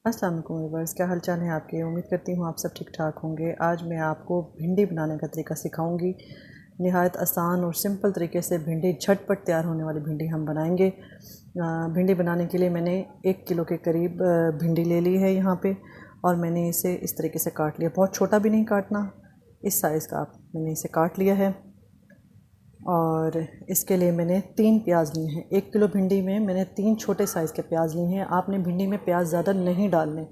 अस्सलाम वालेकुम व्यूअर्स, क्या हाल चाल है आपके। उम्मीद करती हूँ आप सब ठीक ठाक होंगे। आज मैं आपको भिंडी बनाने का तरीका सिखाऊंगी। निहायत आसान और सिंपल तरीके से भिंडी झटपट तैयार होने वाली भिंडी हम बनाएंगे। भिंडी बनाने के लिए मैंने 1 किलो के करीब भिंडी ले ली है यहाँ पे, और मैंने इसे इस तरीके से काट लिया। बहुत छोटा भी नहीं काटना, इस साइज़ का मैंने इसे काट लिया है। और इसके लिए मैंने 3 प्याज लिए हैं। 1 किलो भिंडी में मैंने 3 छोटे साइज़ के प्याज लिए हैं। आपने भिंडी में प्याज ज़्यादा नहीं डालने।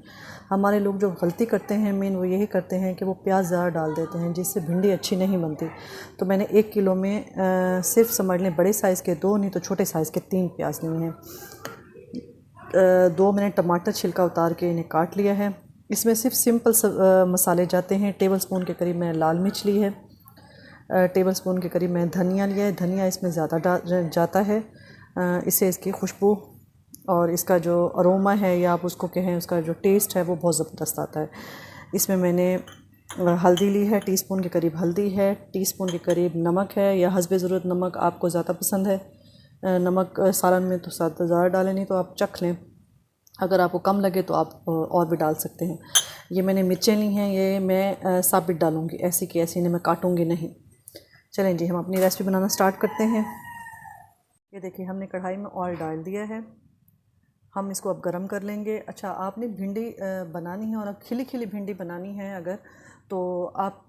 हमारे लोग जो गलती करते हैं मेन वो यही करते हैं कि वो प्याज ज़्यादा डाल देते हैं, जिससे भिंडी अच्छी नहीं बनती। तो मैंने 1 किलो में सिर्फ समझ लें बड़े साइज़ के 2 नहीं तो छोटे साइज़ के 3 प्याज लिए हैं। 2 मैंने टमाटर छिलका उतार के इन्हें काट लिया है। इसमें सिर्फ सिंपल मसाले जाते हैं। टेबल स्पून के करीब मैंने लाल मिर्च ली है। टेबल स्पून के करीब मैं धनिया लिया है। धनिया इसमें ज़्यादा जाता है, इससे इसकी खुशबू और इसका जो अरोमा है या आप उसको कहें उसका जो टेस्ट है वो बहुत ज़बरदस्त आता है। इसमें मैंने हल्दी ली है, टीस्पून के करीब हल्दी है। टीस्पून के करीब नमक है, या हस्बे ज़रूरत नमक आपको ज़्यादा पसंद है। नमक सालन में तो ज़्यादा डालें, नहीं तो आप चख लें। अगर आपको कम लगे तो आप और भी डाल सकते हैं। ये मैंने मिर्चें ली हैं, ये मैं साबित डालूँगी, ऐसी की ऐसी, इन्हें मैं काटूँगी नहीं। चलें जी, हम अपनी रेसिपी बनाना स्टार्ट करते हैं। ये देखिए, हमने कढ़ाई में ऑयल डाल दिया है। हम इसको अब गरम कर लेंगे। अच्छा, आपने भिंडी बनानी है और खिली खिली भिंडी बनानी है अगर, तो आप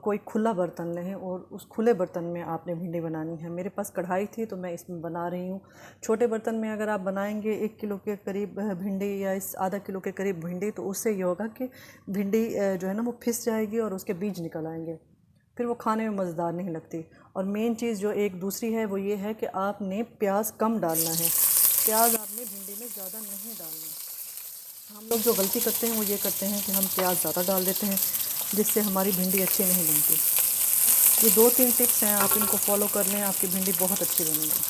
कोई खुला बर्तन लें और उस खुले बर्तन में आपने भिंडी बनानी है। मेरे पास कढ़ाई थी तो मैं इसमें बना रही हूँ। छोटे बर्तन में अगर आप बनाएंगे 1 किलो के करीब भिंडी या इस आधा किलो के करीब भिंडी, तो उससे ये होगा कि भिंडी जो है ना वो फिस जाएगी और उसके बीज निकल आएंगे, फिर वो खाने में मज़ेदार नहीं लगती। और मेन चीज़ जो एक दूसरी है वो ये है कि आपने प्याज कम डालना है। प्याज आपने भिंडी में ज़्यादा नहीं डालना। हम लोग जो गलती करते हैं वो ये करते हैं कि हम प्याज ज़्यादा डाल देते हैं, जिससे हमारी भिंडी अच्छी नहीं बनती। ये 2-3 टिप्स हैं, आप इनको फॉलो कर लें, आपकी भिंडी बहुत अच्छी बनेगी।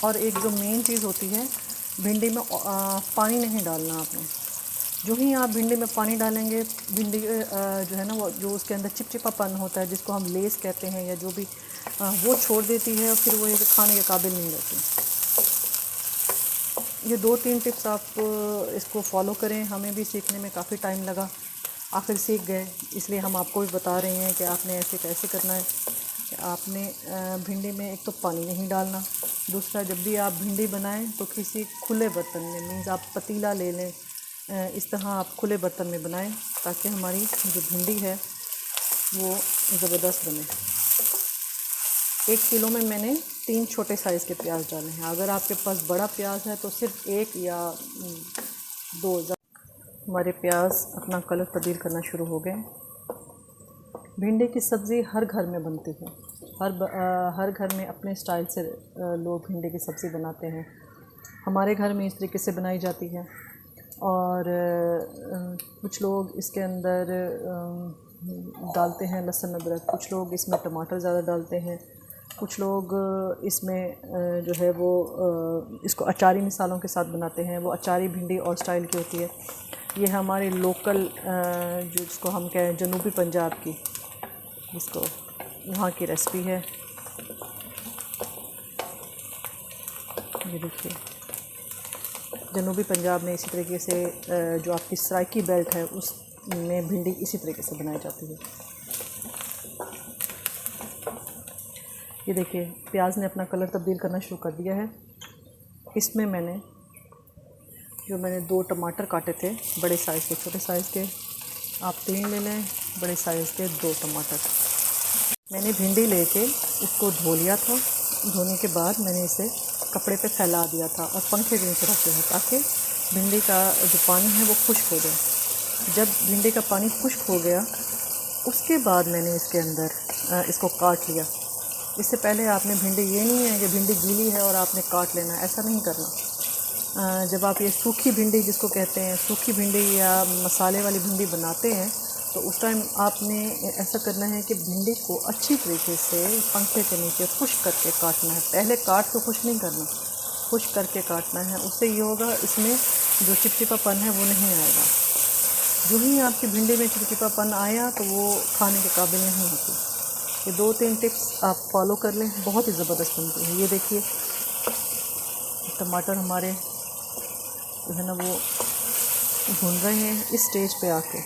और एक जो मेन चीज़ होती है, भिंडी में पानी नहीं डालना आपने। जो ही आप भिंडी में पानी डालेंगे, भिंडी जो है ना वो जो उसके अंदर चिपचिपापन होता है, जिसको हम लेस कहते हैं या जो भी, वो छोड़ देती है और फिर वो एक खाने के काबिल नहीं रहती। ये 2-3 टिप्स आप इसको फॉलो करें। हमें भी सीखने में काफ़ी टाइम लगा, आखिर सीख गए, इसलिए हम आपको भी बता रहे हैं कि आपने ऐसे कैसे करना है। कि आपने भिंडी में एक तो पानी नहीं डालना। दूसरा, जब भी आप भिंडी बनाएं तो किसी खुले बर्तन में, मीन्स आप पतीला ले लें, इस तरह आप खुले बर्तन में बनाएं, ताकि हमारी जो भिंडी है वो ज़बरदस्त बने। 1 किलो में मैंने 3 छोटे साइज़ के प्याज डाले हैं। अगर आपके पास बड़ा प्याज है तो सिर्फ 1 या 2। हमारे प्याज अपना कलर तब्दील करना शुरू हो गए। भिंडी की सब्ज़ी हर घर में बनती है। हर घर में अपने स्टाइल से लोग भिंडी की सब्ज़ी बनाते हैं। हमारे घर में इस तरीके से बनाई जाती है। और कुछ लोग इसके अंदर डालते हैं लहसुन अदरक, कुछ लोग इसमें टमाटर ज़्यादा डालते हैं, कुछ लोग इसमें जो है वो इसको अचारी मिसालों के साथ बनाते हैं। वो अचारी भिंडी और स्टाइल की होती है। ये हमारे लोकल जो जिसको हम कहें जनूबी पंजाब की, जिसको वहाँ की रेसिपी है। ये देखिए, जनूबी पंजाब में इसी तरीके से जो आपकी सराइकी बेल्ट है उसमें भिंडी इसी तरीके से बनाई जाती है। ये देखिए, प्याज ने अपना कलर तब्दील करना शुरू कर दिया है। इसमें मैंने 2 टमाटर काटे थे, बड़े साइज़ के, छोटे साइज़ के आप 3 ले लें, बड़े साइज़ के 2 टमाटर। मैंने भिंडी लेके इसको धो लिया था। धोने के बाद मैंने इसे कपड़े पे फैला दिया था और पंखे के नीचे रखे हैं, ताकि भिंडी का जो पानी है वो खुश्क हो जाए। जब भिंडी का पानी खुश्क हो गया, उसके बाद मैंने इसके अंदर इसको काट लिया। इससे पहले आपने भिंडी, ये नहीं है कि भिंडी गीली है और आपने काट लेना, ऐसा नहीं करना। जब आप ये सूखी भिंडी जिसको कहते हैं, सूखी भिंडी या मसाले वाली भिंडी बनाते हैं, तो उस टाइम आपने ऐसा करना है कि भिंडी को अच्छी तरीके से पंखे के नीचे खुश्क करके काटना है। पहले काट के खुश्क नहीं करना, खुश्क करके काटना है। उससे ये होगा, इसमें जो चिपचिपापन है वो नहीं आएगा। जो ही आपकी भिंडी में चिपचिपापन आया तो वो खाने के काबिल नहीं होती। ये 2-3 टिप्स आप फॉलो कर लें, बहुत ही ज़बरदस्त बनती है। ये देखिए, टमाटर हमारे जो है ना वो भून रहे हैं। इस स्टेज पे आके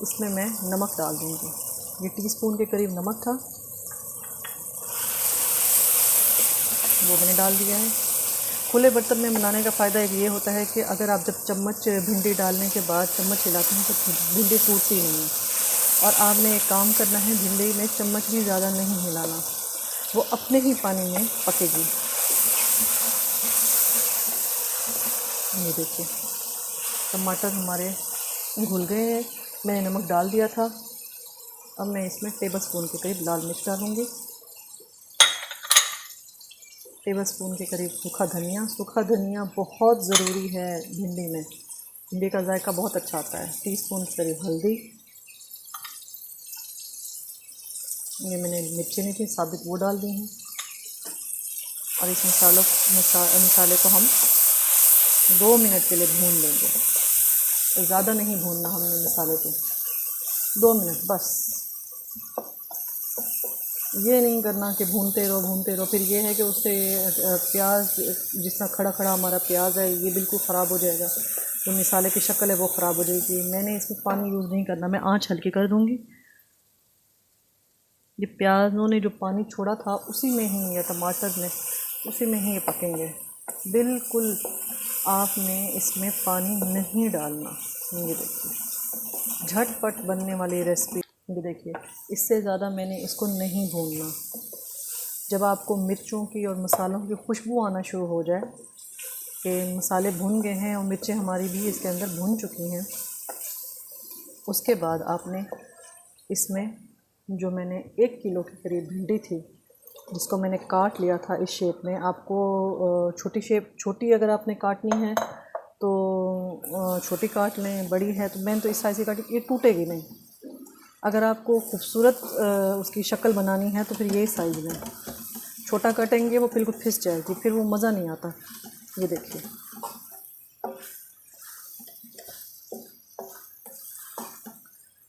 इसमें मैं नमक डाल दूँगी। ये टीस्पून के करीब नमक था, वो मैंने डाल दिया है। खुले बर्तन में बनाने का फ़ायदा एक ये होता है कि अगर आप जब चम्मच भिंडी डालने के बाद चम्मच हिलाते हैं तो भिंडी टूटती नहीं है। और आपने एक काम करना है, भिंडी में चम्मच भी ज़्यादा नहीं हिलाना, वो अपने ही पानी में पकेगी। ये देखिए टमाटर हमारे घुल गए हैं, मैंने नमक डाल दिया था। अब मैं इसमें टेबलस्पून के करीब लाल मिर्च डालूँगी, टेबलस्पून के करीब सूखा धनिया। सूखा धनिया बहुत ज़रूरी है भिंडी में, भिंडी का जायका बहुत अच्छा आता है। टीस्पून के करीब हल्दी, ये मैंने मिर्ची नहीं थी साबित, वो डाल दी हैं। और इस मसाले को हम 2 मिनट के लिए भून लेंगे। ज़्यादा नहीं भूनना हमने मसाले को, 2 मिनट बस। ये नहीं करना कि भूनते रहो। फिर ये है कि उससे प्याज, जिस तरह खड़ा खड़ा हमारा प्याज है, ये बिल्कुल ख़राब हो जाएगा। जो मसाले की शक्ल है वो ख़राब हो जाएगी। मैंने इसमें पानी यूज़ नहीं करना, मैं आँच हल्की कर दूँगी। ये प्याज़ों ने जो पानी छोड़ा था उसी में ही, या टमाटर ने, उसी में ही ये पकेंगे। बिल्कुल आपने इसमें पानी नहीं डालना। ये देखिए झटपट बनने वाली रेसिपी। ये देखिए इससे ज़्यादा मैंने इसको नहीं भूनना। जब आपको मिर्चों की और मसालों की खुशबू आना शुरू हो जाए कि मसाले भुन गए हैं और मिर्चें हमारी भी इसके अंदर भुन चुकी हैं, उसके बाद आपने इसमें जो मैंने 1 किलो के करीब भिंडी थी, जिसको मैंने काट लिया था इस शेप में। आपको छोटी अगर आपने काटनी है तो छोटी काट लें, बड़ी है तो मैंने तो इस साइज़ की काटी, ये टूटेगी नहीं। अगर आपको खूबसूरत उसकी शक्ल बनानी है तो फिर यही साइज़ लें। छोटा काटेंगे वो बिल्कुल फिस जाएगी, फिर वो मज़ा नहीं आता। ये देखिए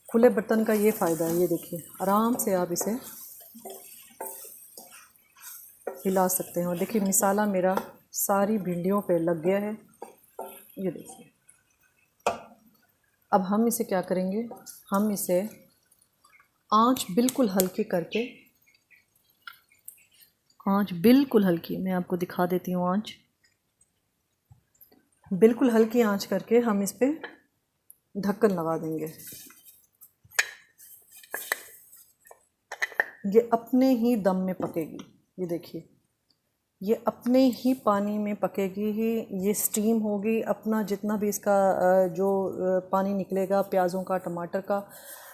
खुले बर्तन का ये फ़ायदा है। ये देखिए आराम से आप इसे हिला सकते हैं। और देखिए मसाला मेरा सारी भिंडियों पे लग गया है। ये देखिए अब हम इसे क्या करेंगे, हम इसे आंच बिल्कुल हल्की करके, आंच बिल्कुल हल्की, मैं आपको दिखा देती हूँ, आंच बिल्कुल हल्की आंच करके हम इस पे ढक्कन लगा देंगे। ये अपने ही दम में पकेगी। ये देखिए ये अपने ही पानी में पकेगी ही। ये स्टीम होगी, अपना जितना भी इसका जो पानी निकलेगा प्याज़ों का, टमाटर का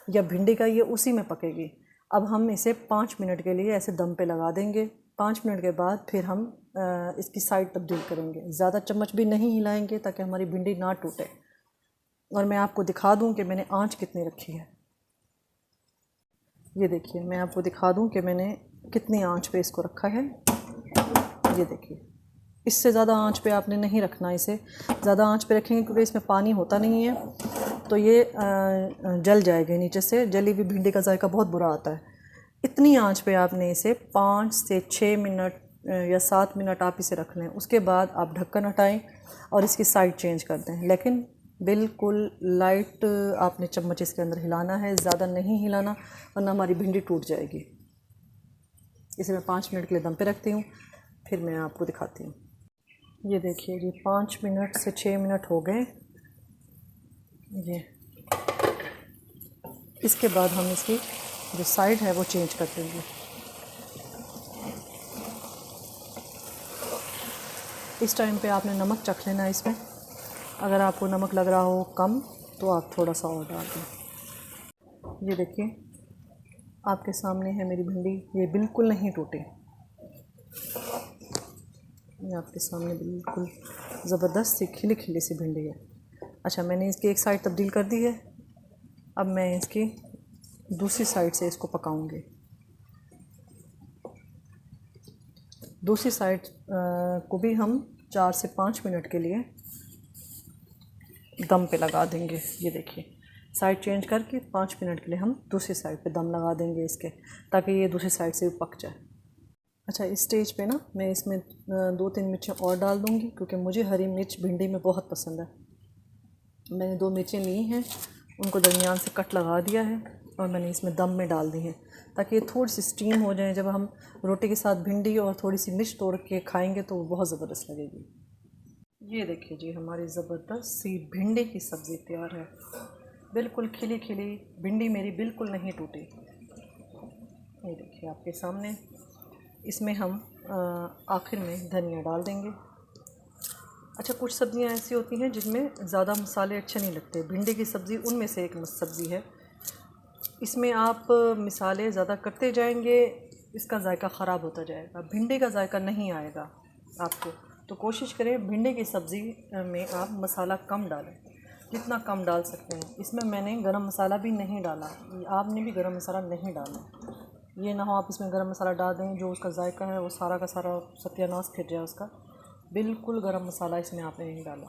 या भिंडी का, ये उसी में पकेगी। अब हम इसे 5 मिनट के लिए ऐसे दम पे लगा देंगे। 5 मिनट के बाद फिर हम इसकी साइड तब्दील करेंगे। ज़्यादा चम्मच भी नहीं हिलाएंगे ताकि हमारी भिंडी ना टूटे। और मैं आपको दिखा दूँ कि मैंने आँच कितनी रखी है। ये देखिए मैं आपको दिखा दूँ कि मैंने कितनी आँच पे इसको रखा है। ये देखिए इससे ज़्यादा आंच पे आपने नहीं रखना इसे। ज़्यादा आंच पे रखेंगे क्योंकि इसमें पानी होता नहीं है तो ये जल जाएगी नीचे से। जली हुई भिंडी का जायका बहुत बुरा आता है। इतनी आंच पे आपने इसे 5 से 6 मिनट या 7 मिनट आप इसे रख लें। उसके बाद आप ढक्कन हटाएं और इसकी साइड चेंज कर दें। लेकिन बिल्कुल लाइट आपने चम्मच इसके अंदर हिलाना है, ज़्यादा नहीं हिलाना वरना हमारी भिंडी टूट जाएगी। इसे मैं 5 मिनट के लिए दम पे रखती हूँ, फिर मैं आपको दिखाती हूँ। ये देखिए जी 5 मिनट से 6 मिनट हो गए। ये इसके बाद हम इसकी जो साइड है वो चेंज कर देंगे। इस टाइम पे आपने नमक चख लेना है इसमें। अगर आपको नमक लग रहा हो कम तो आप थोड़ा सा और डाल दें। ये देखिए आपके सामने है मेरी भिंडी, ये बिल्कुल नहीं टूटे। ये आपके सामने बिल्कुल ज़बरदस्त सी खिली खिली सी भिंडी है। अच्छा मैंने इसकी एक साइड तब्दील कर दी है। अब मैं इसकी दूसरी साइड से इसको पकाऊंगी। दूसरी साइड को भी हम 4 से 5 मिनट के लिए दम पे लगा देंगे। ये देखिए साइड चेंज करके 5 मिनट के लिए हम दूसरी साइड पे दम लगा देंगे इसके, ताकि ये दूसरी साइड से भी पक जाए। अच्छा, इस स्टेज पे ना मैं इसमें 2-3 मिर्चें और डाल दूँगी, क्योंकि मुझे हरी मिर्च भिंडी में बहुत पसंद है। मैंने 2 मिर्चें ली हैं, उनको दरमियान से कट लगा दिया है और मैंने इसमें दम में डाल दी है, ताकि ये थोड़ी सी स्टीम हो जाए। जब हम रोटी के साथ भिंडी और थोड़ी सी मिर्च तोड़ के खाएंगे तो वो बहुत ज़बरदस्त लगेगी। ये देखिए जी, हमारी ज़बरदस्त सी भिंडी की सब्ज़ी तैयार है। बिल्कुल खिली खिली भिंडी मेरी बिल्कुल नहीं टूटी। ये देखिए आपके सामने। इसमें हम आखिर में धनिया डाल देंगे। अच्छा, कुछ सब्ज़ियाँ ऐसी होती हैं जिनमें ज़्यादा मसाले अच्छे नहीं लगते। भिंडी की सब्ज़ी उनमें से एक सब्ज़ी है। इसमें आप मिसाले ज़्यादा करते जाएंगे, इसका जायका ख़राब होता जाएगा, भिंडी का जायका नहीं आएगा आपको। तो कोशिश करें भिंडी की सब्ज़ी में आप मसाला कम डालें, जितना कम डाल सकते हैं। इसमें मैंने गरम मसाला भी नहीं डाला, आपने भी गरम मसाला नहीं डाला। ये ना हो आप इसमें गरम मसाला डाल दें, जो उसका जायका है वो सारा का सारा सत्यानाश फिर जाए उसका। बिल्कुल गरम मसाला इसमें आपने नहीं डाला।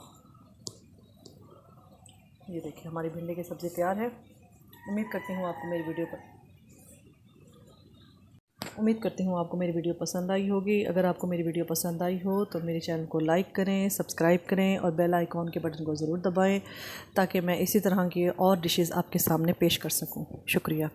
ये देखिए हमारी भिंडी की सब्ज़ी तैयार है। उम्मीद करती हूँ आपको मेरी वीडियो पसंद आई होगी। अगर आपको मेरी वीडियो पसंद आई हो तो मेरे चैनल को लाइक करें, सब्सक्राइब करें और बेल आइकॉन के बटन को ज़रूर दबाएं, ताकि मैं इसी तरह की और डिशेज़ आपके सामने पेश कर सकूं। शुक्रिया।